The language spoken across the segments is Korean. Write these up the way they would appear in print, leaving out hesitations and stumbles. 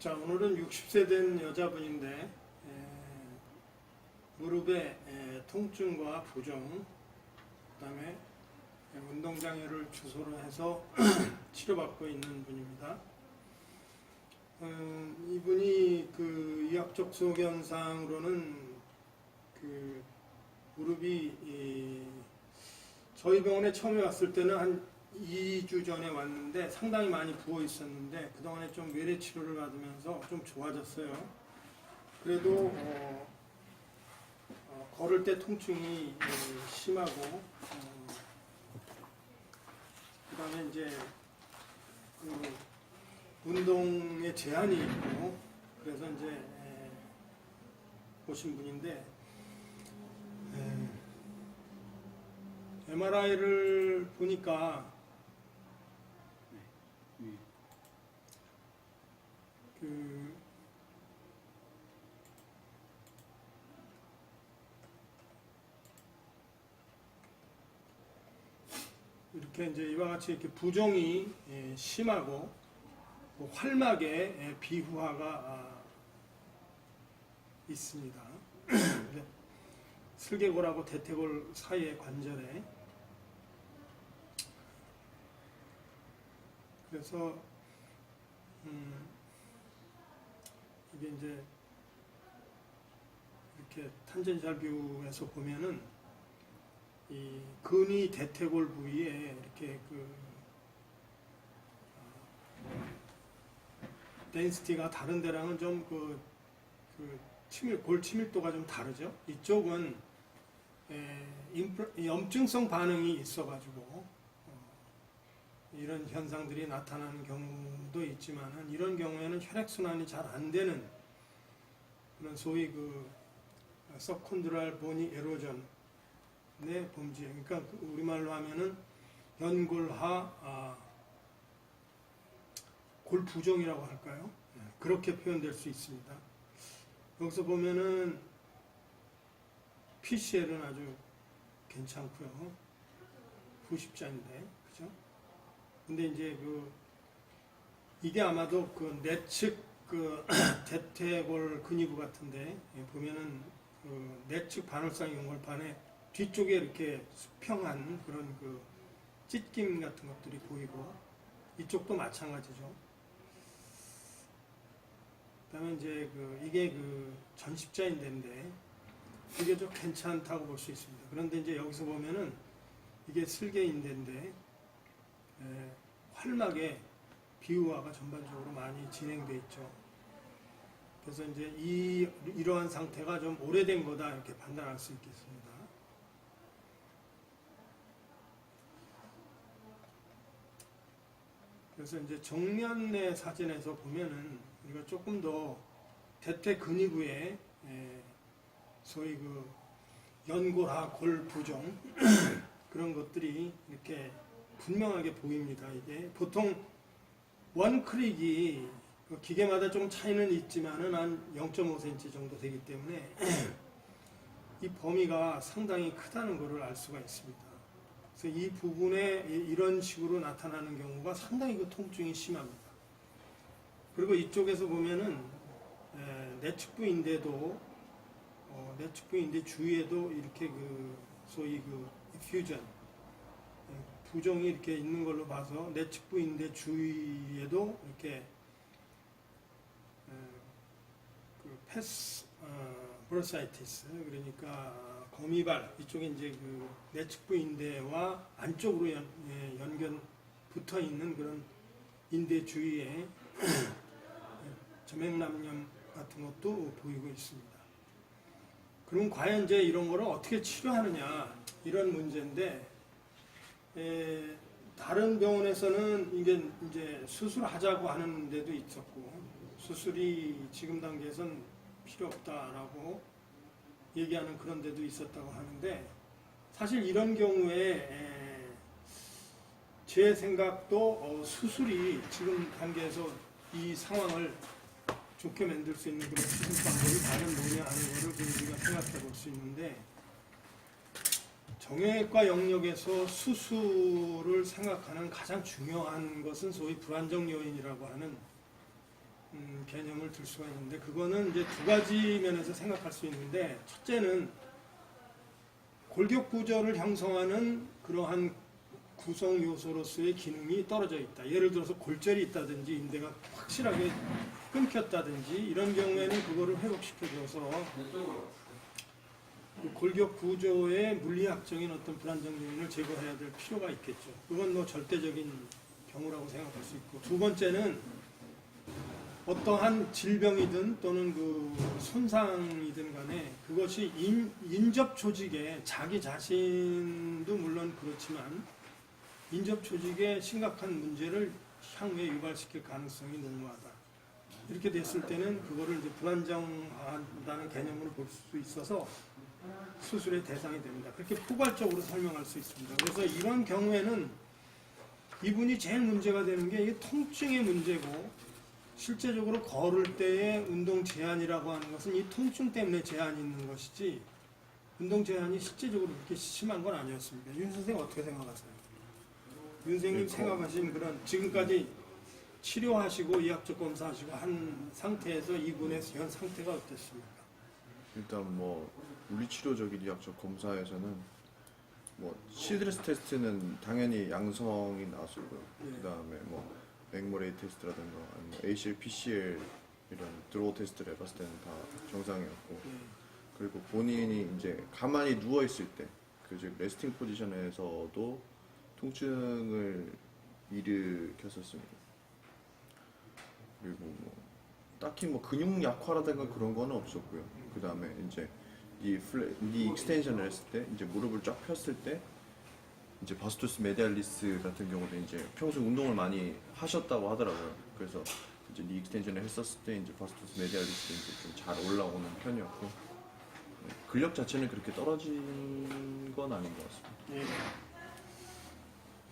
자, 오늘은 60세 된 여자분인데 무릎의 통증과 부종, 그 다음에 운동장애를 주소로 해서 치료받고 있는 분입니다. 이분이 그 의학적 소견상으로는 그 무릎이 저희 병원에 처음에 왔을 때는 한 2주 전에 왔는데 상당히 많이 부어 있었는데 그동안에 좀 외래 치료를 받으면서 좀 좋아졌어요. 그래도 걸을 때 통증이 심하고 그 다음에 이제 그 운동에 제한이 있고 그래서 이제 오신 분인데 MRI를 보니까 그 이렇게 이제 이와 같이 이렇게 부종이 심하고 뭐 활막에 비후화가 있습니다. 슬개골하고 대퇴골 사이의 관절에. 그래서 이게 이제 이렇게 탄젠셜 뷰에서 보면은 이 근위 대퇴골 부위에 이렇게 그 덴시티가 다른 데랑은 좀 골 치밀도가 좀 다르죠. 이쪽은 염증성 반응이 있어가지고 이런 현상들이 나타나는 경우도 있지만은 이런 경우에는 혈액순환이 잘 안 되는 그런 소위 그 서컨드랄 보니 에로전의 범죄. 그러니까 우리말로 하면은 연골하 골부종이라고 할까요? 그렇게 표현될 수 있습니다. 여기서 보면은 PCL은 아주 괜찮고요. 90자인데, 그죠? 근데 이제 이게 아마도 그 내측 대퇴골 근위부 같은데, 보면은 내측 반월상 연골판에 뒤쪽에 이렇게 수평한 그런 찢김 같은 것들이 보이고, 이쪽도 마찬가지죠. 그다음에 이제 이게 전십자인대인데 이게 좀 괜찮다고 볼 수 있습니다. 그런데 이제 여기서 보면은 이게 슬개인대인데 활막에 비후화가 전반적으로 많이 진행돼 있죠. 그래서 이제 이러한 상태가 좀 오래된 거다 이렇게 판단할 수 있겠습니다. 그래서 이제 정면의 사진에서 보면은 우리가 조금 더 대퇴 근위부에 소위 연골하 골부종 그런 것들이 이렇게 분명하게 보입니다. 이게 보통 원크릭이 기계마다 좀 차이는 있지만은 한 0.5cm 정도 되기 때문에 이 범위가 상당히 크다는 것을 알 수가 있습니다. 그래서 이 부분에 이런 식으로 나타나는 경우가 상당히 통증이 심합니다. 그리고 이쪽에서 보면은 내측부인대도 내측부인대 주위에도 이렇게 소위 이퓨전 부종이 이렇게 있는 걸로 봐서 내측부인대 주위에도 이렇게 브로사이티스 그러니까 거미발 이쪽에 이제 내측부인대와 안쪽으로 연결 붙어 있는 그런 인대 주위에 점액남염 같은 것도 보이고 있습니다. 그럼 과연 이제 이런 거를 어떻게 치료하느냐 이런 문제인데 다른 병원에서는 이게 이제 수술하자고 하는 데도 있었고 수술이 지금 단계에선 필요 없다라고 얘기하는 그런 데도 있었다고 하는데 사실 이런 경우에 제 생각도 수술이 지금 단계에서 이 상황을 좋게 만들 수 있는 그런 수술 방법이 다른 뭐냐 하는 것을 우리가 생각해 볼 수 있는데 정형외과 영역에서 수술을 생각하는 가장 중요한 것은 소위 불안정 요인이라고 하는 개념을 들 수가 있는데 그거는 이제 두 가지 면에서 생각할 수 있는데 첫째는 골격 구조를 형성하는 그러한 구성 요소로서의 기능이 떨어져 있다. 예를 들어서 골절이 있다든지 인대가 확실하게 끊겼다든지 이런 경우에는 그거를 회복시켜줘서 그 골격 구조의 물리학적인 어떤 불안정 요인을 제거해야 될 필요가 있겠죠. 그건 뭐 절대적인 경우라고 생각할 수 있고 두 번째는 어떠한 질병이든 또는 그 손상이든 간에 그것이 인접 조직에 자기 자신도 물론 그렇지만 인접 조직에 심각한 문제를 향후에 유발시킬 가능성이 농후하다. 이렇게 됐을 때는 그거를 이제 불안정하다는 개념으로 볼 수 있어서 수술의 대상이 됩니다. 그렇게 포괄적으로 설명할 수 있습니다. 그래서 이런 경우에는 이분이 제일 문제가 되는 게 이게 통증의 문제고 실제적으로 걸을 때의 운동 제한이라고 하는 것은 이 통증 때문에 제한이 있는 것이지 운동 제한이 실제적으로 그렇게 심한 건 아니었습니다. 윤 선생님 어떻게 생각하세요? 윤 선생님 생각하신 그런 지금까지 치료하시고 의학적 검사하시고 한 상태에서 이분의 현 상태가 어땠습니까? 일단 뭐 물리치료적인 의학적 검사에서는 뭐 시드레스 테스트는 당연히 양성이 나왔고요. 그다음에 뭐 맥모레이 테스트라든가 아니면 ACL, PCL 이런 드로우 테스트를 해봤을 때는 다 정상이었고 그리고 본인이 이제 가만히 누워 있을 때 그 즉 레스팅 포지션에서도 통증을 일으켰었습니다. 그리고 뭐 딱히 뭐 근육 약화라든가 그런 거는 없었고요. 그 다음에 이제 니 익스텐션을 했을 때 이제 무릎을 쫙 폈을 때 이제 바스투스 메디알리스 같은 경우도 이제 평소 운동을 많이 하셨다고 하더라고요. 그래서 이제 니 익스텐션을 했었을 때 이제 바스투스 메디알리스 이제 좀 잘 올라오는 편이었고 근력 자체는 그렇게 떨어진 건 아닌 것 같습니다. 예.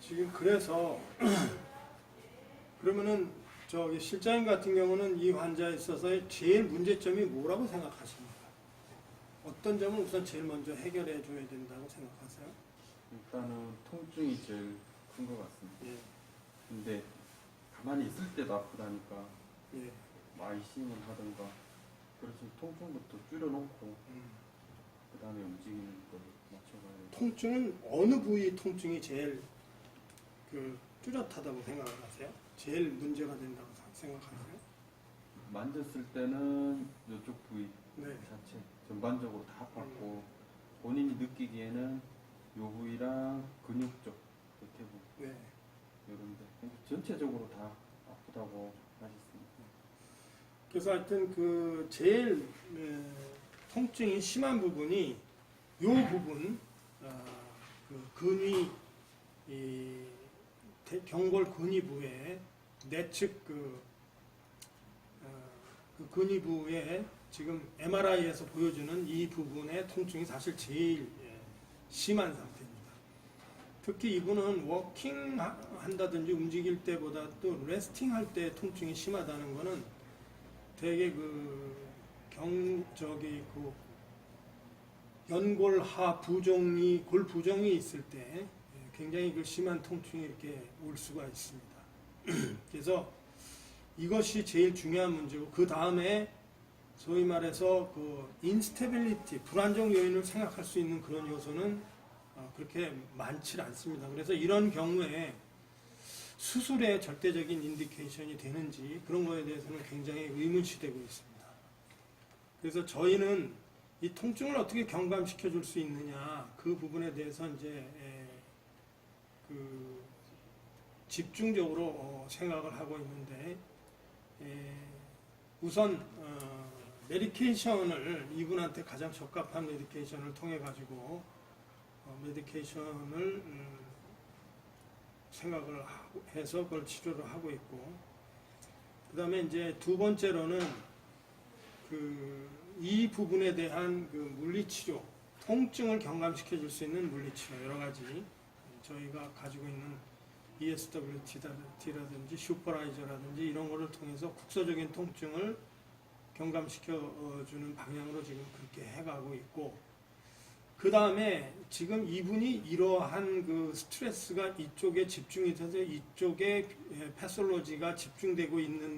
지금 그래서 그러면은 저기 실장님 같은 경우는 이 환자에 있어서의 제일 문제점이 뭐라고 생각하십니까? 어떤 점을 우선 제일 먼저 해결해 줘야 된다고 생각하세요? 일단은 통증이 제일 큰 것 같습니다. 예. 근데 가만히 있을 때도 아프다니까 예. 아이싱을 하든가 그래서 통증부터 줄여놓고 그 다음에 움직이는 걸 맞춰가야 돼요. 통증은 어느 부위 통증이 제일 그 뚜렷하다고 생각을 하세요? 제일 문제가 된다고 생각하세요? 만졌을 때는 이쪽 부위 네. 자체 전반적으로 다 아팠고 본인이 느끼기에는 요 부위랑 근육 쪽 겉에 부분 네. 이런데 전체적으로 다 아프다고 하셨습니다. 그래서 하여튼 그 제일 통증이 심한 부분이 요 부분 그 근위 이 경골 근위부에 내측 그 근위부에 지금 MRI에서 보여주는 이 부분의 통증이 사실 제일 심한 상태입니다. 특히 이분은 워킹 한다든지 움직일 때보다 또 레스팅 할 때 통증이 심하다는 거는 되게 그 연골하 부종이 골 부종이 있을 때 굉장히 그 심한 통증이 이렇게 올 수가 있습니다. 그래서 이것이 제일 중요한 문제고 그 다음에 소위 말해서 그 인스테빌리티 불안정 요인을 생각할 수 있는 그런 요소는 그렇게 많지 않습니다. 그래서 이런 경우에 수술의 절대적인 인디케이션이 되는지 그런 거에 대해서는 굉장히 의문시되고 있습니다. 그래서 저희는 이 통증을 어떻게 경감시켜 줄 수 있느냐 그 부분에 대해서 이제 그 집중적으로 생각을 하고 있는데 우선 메디케이션을 이분한테 가장 적합한 메디케이션을 통해 가지고 메디케이션을 생각을 해서 그걸 치료를 하고 있고 그 다음에 이제 두 번째로는 이 부분에 대한 그 물리치료 통증을 경감시켜 줄 수 있는 물리치료 여러 가지 저희가 가지고 있는 ESWT라든지 슈퍼라이저라든지 이런 거를 통해서 국소적인 통증을 경감시켜 주는 방향으로 지금 그렇게 해가고 있고 그 다음에 지금 이분이 이러한 그 스트레스가 이쪽에 집중이 돼서 이쪽에 패솔로지가 집중되고 있는